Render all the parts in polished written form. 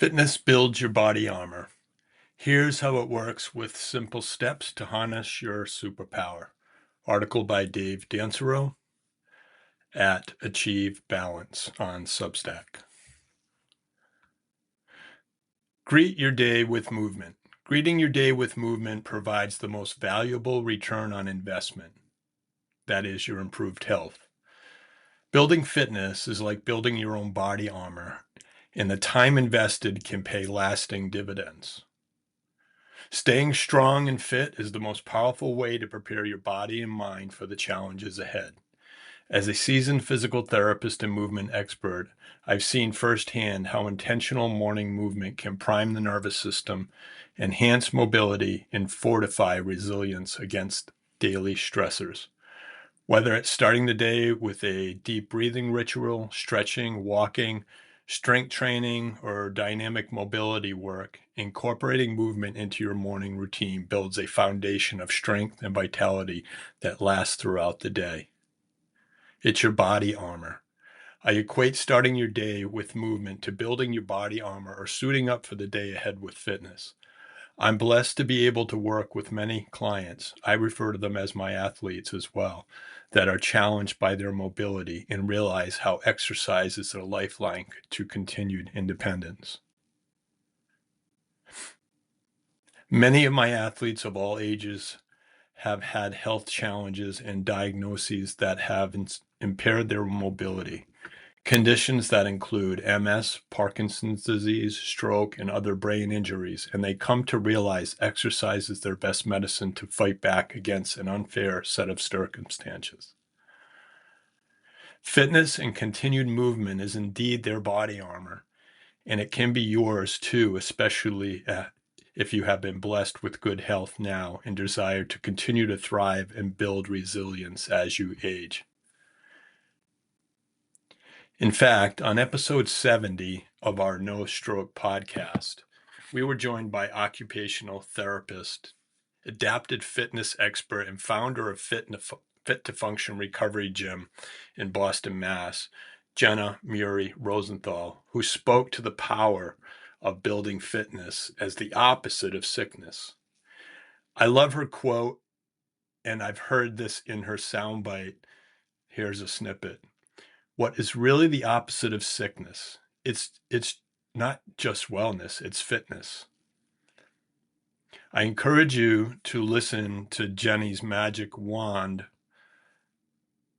Fitness builds your body armor. Here's how it works with simple steps to harness your superpower. Article by Dave Dansereau at Achieve Balance on Substack. Greet your day with movement. Greeting your day with movement provides the most valuable return on investment. That is your improved health. Building fitness is like building your own body armor, and the time invested can pay lasting dividends. Staying strong and fit is the most powerful way to prepare your body and mind for the challenges ahead. As a seasoned physical therapist and movement expert, I've seen firsthand how intentional morning movement can prime the nervous system, enhance mobility, and fortify resilience against daily stressors. Whether it's starting the day with a deep breathing ritual, stretching, walking, strength training, or dynamic mobility work, incorporating movement into your morning routine builds a foundation of strength and vitality that lasts throughout the day. It's your body armor. I equate starting your day with movement to building your body armor or suiting up for the day ahead with fitness. I'm blessed to be able to work with many clients, I refer to them as my athletes as well, that are challenged by their mobility and realize how exercise is their lifeline to continued independence. Many of my athletes of all ages have had health challenges and diagnoses that have impaired their mobility. Conditions that include MS, Parkinson's disease, stroke, and other brain injuries, and they come to realize exercise is their best medicine to fight back against an unfair set of circumstances. Fitness and continued movement is indeed their body armor, and it can be yours too, especially if you have been blessed with good health now and desire to continue to thrive and build resilience as you age. In fact, on episode 70 of our No Stroke podcast, we were joined by occupational therapist, adapted fitness expert, and founder of Fit to Function Recovery Gym in Boston, Mass., Jenna Murray Rosenthal, who spoke to the power of building fitness as the opposite of sickness. I love her quote, and I've heard this in her soundbite. Here's a snippet. What is really the opposite of sickness? It's not just wellness, it's fitness. I encourage you to listen to Jenny's magic wand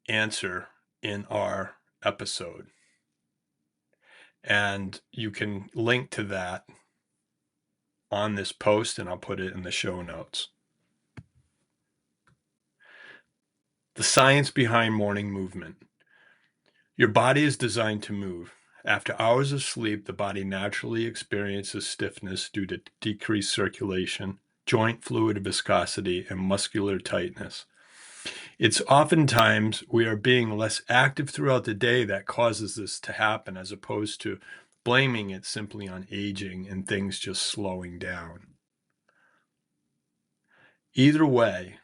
answer in our episode. And you can link to that on this post, and I'll put it in the show notes. The science behind morning movement. Your body is designed to move. After hours of sleep, the body naturally experiences stiffness due to decreased circulation, joint fluid viscosity, and muscular tightness. It's oftentimes we are being less active throughout the day that causes this to happen, as opposed to blaming it simply on aging and things just slowing down. Either way,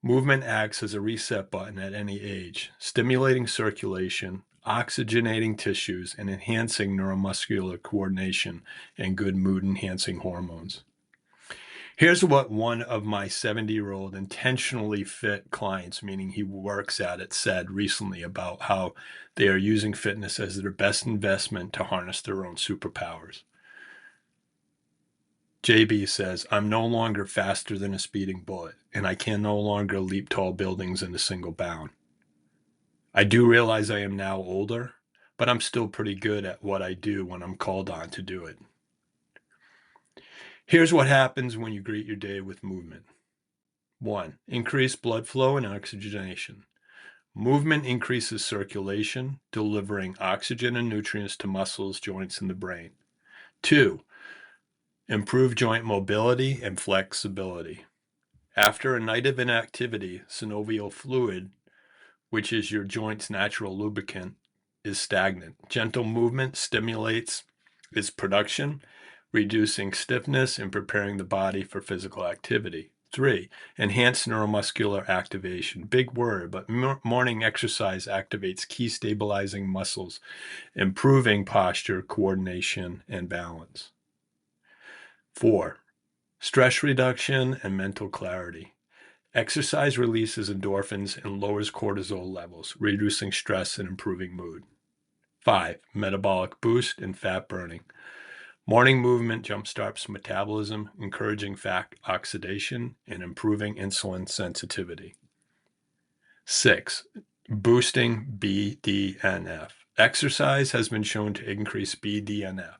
movement acts as a reset button at any age, stimulating circulation, oxygenating tissues, and enhancing neuromuscular coordination and good mood-enhancing hormones. Here's what one of my 70-year-old intentionally fit clients, meaning he works at it, said recently about how they are using fitness as their best investment to harness their own superpowers. JB says, I'm no longer faster than a speeding bullet, and I can no longer leap tall buildings in a single bound. I do realize I am now older, but I'm still pretty good at what I do when I'm called on to do it. Here's what happens when you greet your day with movement. 1. Increased blood flow and oxygenation. Movement increases circulation, delivering oxygen and nutrients to muscles, joints, and the brain. 2. Improved joint mobility and flexibility. After a night of inactivity, synovial fluid, which is your joint's natural lubricant, is stagnant. Gentle movement stimulates its production, reducing stiffness and preparing the body for physical activity. 3, enhance neuromuscular activation. Big word, but morning exercise activates key stabilizing muscles, improving posture, coordination, and balance. 4, stress reduction and mental clarity. Exercise releases endorphins and lowers cortisol levels, reducing stress and improving mood. 5, metabolic boost and fat burning. Morning movement jumpstarts metabolism, encouraging fat oxidation and improving insulin sensitivity. 6, boosting BDNF. Exercise has been shown to increase BDNF,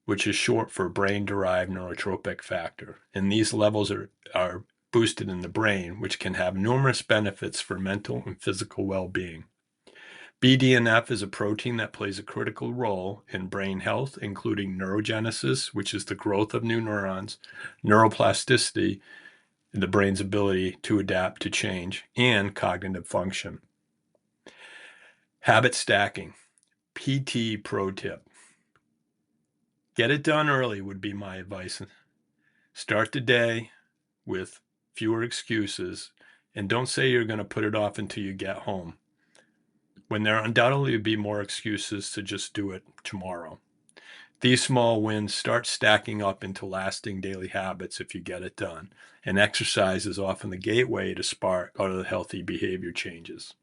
which is short for brain-derived neurotrophic factor. And these levels are boosted in the brain, which can have numerous benefits for mental and physical well-being. BDNF is a protein that plays a critical role in brain health, including neurogenesis, which is the growth of new neurons, neuroplasticity, the brain's ability to adapt to change, and cognitive function. Habit stacking. PT pro tip. Get it done early would be my advice. Start the day with fewer excuses, and don't say you're going to put it off until you get home, when there undoubtedly would be more excuses to just do it tomorrow. These small wins start stacking up into lasting daily habits if you get it done, and exercise is often the gateway to spark other healthy behavior changes.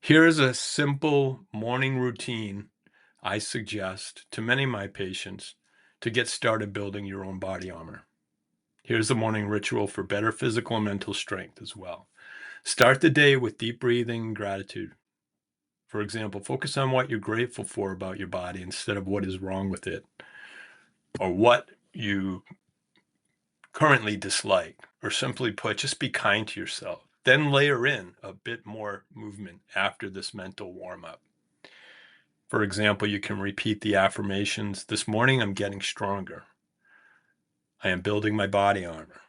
Here is a simple morning routine I suggest to many of my patients to get started building your own body armor. Here's the morning ritual for better physical and mental strength as well. Start the day with deep breathing and gratitude. For example, focus on what you're grateful for about your body instead of what is wrong with it, or what you currently dislike, or simply put, just be kind to yourself. Then layer in a bit more movement after this mental warm-up. For example, you can repeat the affirmations, this morning I'm getting stronger. I am building my body armor.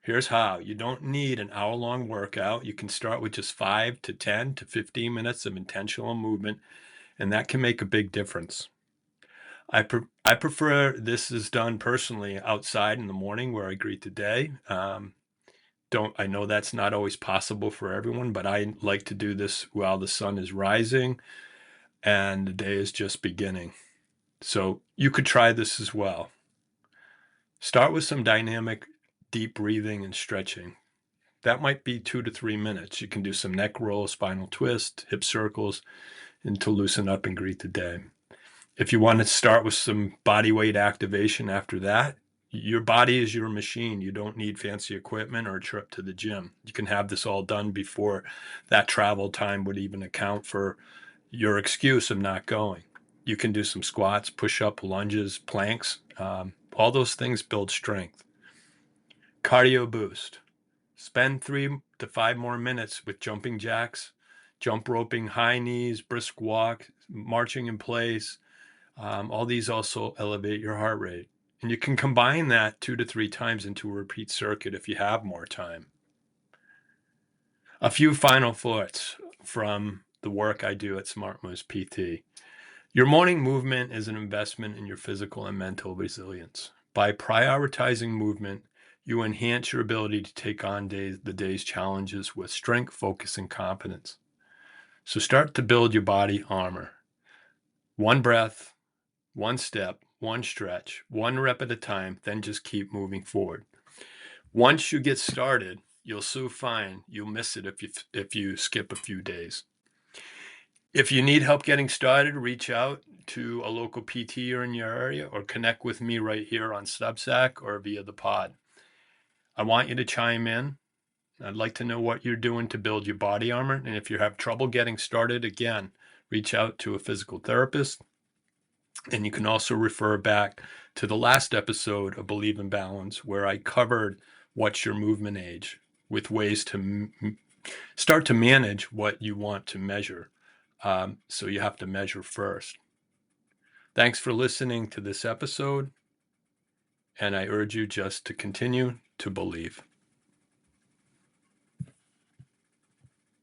Here's how. You don't need an hour-long workout. You can start with just 5 to 10 to 15 minutes of intentional movement, and that can make a big difference. I prefer this is done personally outside in the morning where I greet the day. I know that's not always possible for everyone, but I like to do this while the sun is rising and the day is just beginning. So you could try this as well. Start with some dynamic, deep breathing and stretching. That might be 2 to 3 minutes. You can do some neck rolls, spinal twist, hip circles, and to loosen up and greet the day. If you want to start with some body weight activation after that, your body is your machine. You don't need fancy equipment or a trip to the gym. You can have this all done before that travel time would even account for your excuse of not going. You can do some squats, push-up, lunges, planks. All those things build strength. Cardio boost. Spend 3 to 5 more minutes with jumping jacks, jump roping, high knees, brisk walk, marching in place. All these also elevate your heart rate. And you can combine that 2 to 3 times into a repeat circuit if you have more time. A few final thoughts from the work I do at MSPT. Your morning movement is an investment in your physical and mental resilience. By prioritizing movement, you enhance your ability to take on the day's challenges with strength, focus, and confidence. So start to build your body armor. One breath, one step, one stretch, one rep at a time, then just keep moving forward. Once you get started, you'll soon find you'll miss it if you skip a few days. If you need help getting started, reach out to a local PT or in your area, or connect with me right here on Substack or via the pod. I want you to chime in. I'd like to know what you're doing to build your body armor. And if you have trouble getting started, again, reach out to a physical therapist. And you can also refer back to the last episode of Believe in Balance, where I covered what's your movement age with ways to start to manage what you want to measure. So you have to measure first. Thanks for listening to this episode, and I urge you just to continue to believe.